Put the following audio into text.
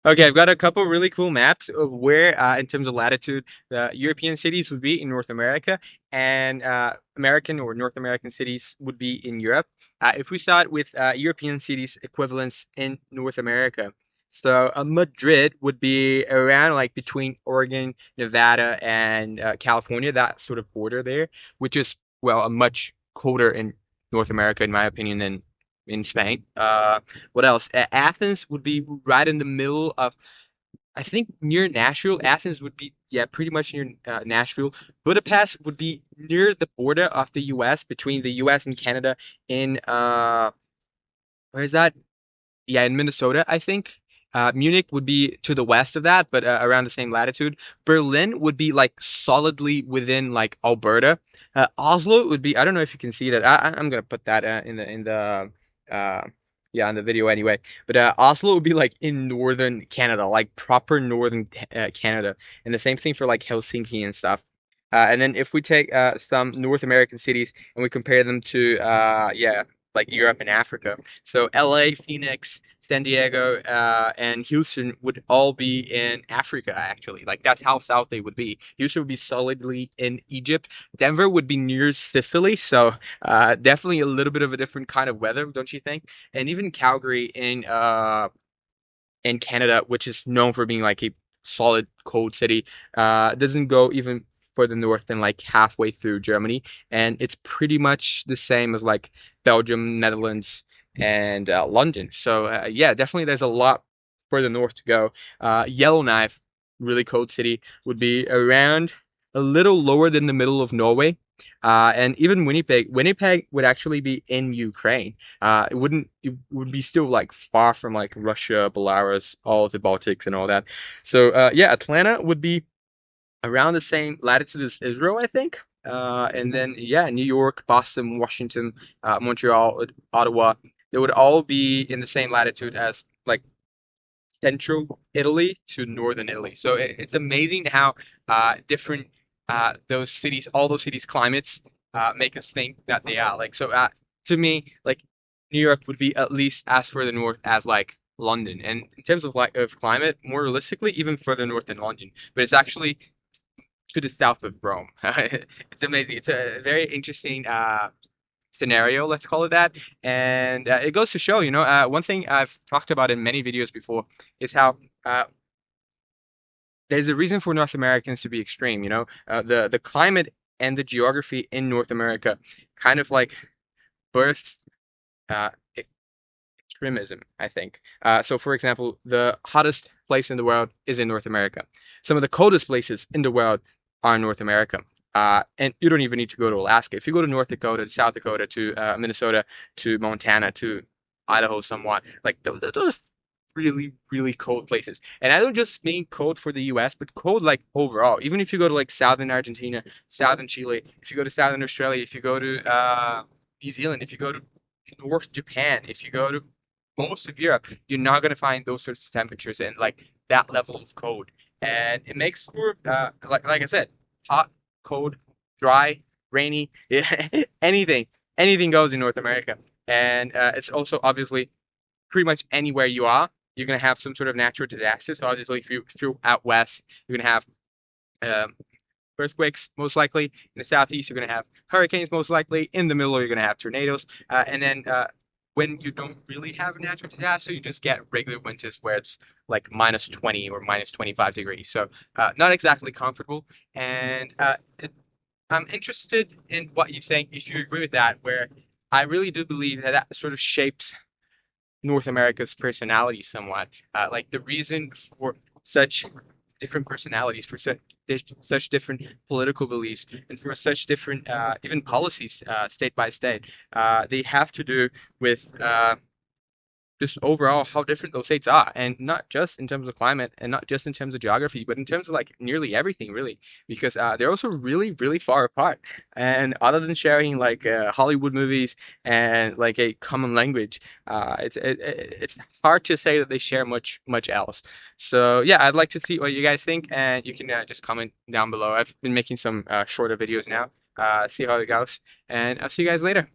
Okay, I've got a couple really cool maps of where, in terms of latitude, the European cities would be in North America, and American or North American cities would be in Europe. If we start with European cities equivalents in North America, so Madrid would be around like between Oregon, Nevada, and California, that sort of border there, which is, well, a much colder in North America, in my opinion, than in Spain. What else? Athens would be right in the middle of, I think, near Nashville. Athens would be, yeah, pretty much near Nashville. Budapest would be near the border of the U.S., between the U.S. and Canada in, where is that? Yeah, in Minnesota, I think. Munich would be to the west of that, but around the same latitude. Berlin would be like solidly within like Alberta. Oslo would be, I don't know if you can see that. I'm gonna put that in the uh, yeah, in the video anyway. But Oslo would be like in northern Canada, like proper northern Canada, and the same thing for like Helsinki and stuff. And then if we take some North American cities and we compare them to yeah, like Europe and Africa. So LA, Phoenix, San Diego, and Houston would all be in Africa, actually. Like that's how south they would be. Houston would be solidly in Egypt. Denver would be near Sicily, so definitely a little bit of a different kind of weather, don't you think? And even Calgary in Canada, which is known for being like a solid cold city, doesn't go even further north than like halfway through Germany, and it's pretty much the same as like Belgium, Netherlands, and London. So yeah, definitely there's a lot further north to go. Yellowknife, really cold city, would be around a little lower than the middle of Norway. And even Winnipeg would actually be in Ukraine. It would be still like far from like Russia, Belarus, all of the Baltics and all that. So yeah, Atlanta would be around the same latitude as Israel, I think. And then yeah, New York, Boston, Washington, Montreal, Ottawa, they would all be in the same latitude as like central Italy to northern Italy. So it's amazing how different all those cities' climates make us think that they are. Like so, to me, like New York would be at least as further north as like London, and in terms of like of climate, more realistically, even further north than London. But it's actually to the south of Rome. It's amazing. It's a very interesting scenario, let's call it that. And it goes to show, one thing I've talked about in many videos before is how there's a reason for North Americans to be extreme. The climate and the geography in North America kind of like births uh, extremism, I think. So, for example, the hottest place in the world is in North America. Some of the coldest places in the world are in North America. And you don't even need to go to Alaska. If you go to North Dakota, to South Dakota, to Minnesota, to Montana, to Idaho, somewhat, like those are really, really cold places. And I don't just mean cold for the US, but cold like overall. Even if you go to like southern Argentina, southern Chile, if you go to southern Australia, if you go to New Zealand, if you go to North Japan, if you go to most of Europe, you're not going to find those sorts of temperatures and like that level of cold. And it makes for, like I said, hot, cold, dry, rainy, anything, anything goes in North America. And it's also obviously pretty much anywhere you are, you're going to have some sort of natural disaster. So obviously, if you're out west, you're going to have um, earthquakes most likely. In the southeast, you're going to have hurricanes most likely. In the middle, you're going to have tornadoes. And then when you don't really have a natural disaster, you just get regular winters where it's like minus 20 or minus 25 degrees. So not exactly comfortable. And I'm interested in what you think, if you agree with that, where I really do believe that that sort of shapes North America's personality somewhat. Like the reason for such different personalities, for such different political beliefs, and for such different even policies, state by state, they have to do with just overall how different those states are, and not just in terms of climate and not just in terms of geography, but in terms of like nearly everything, really, because they're also really, really far apart. And other than sharing like Hollywood movies and like a common language, it's hard to say that they share much else. So yeah, I'd like to see what you guys think, and you can just comment down below. I've been making some shorter videos now. See how it goes, and I'll see you guys later.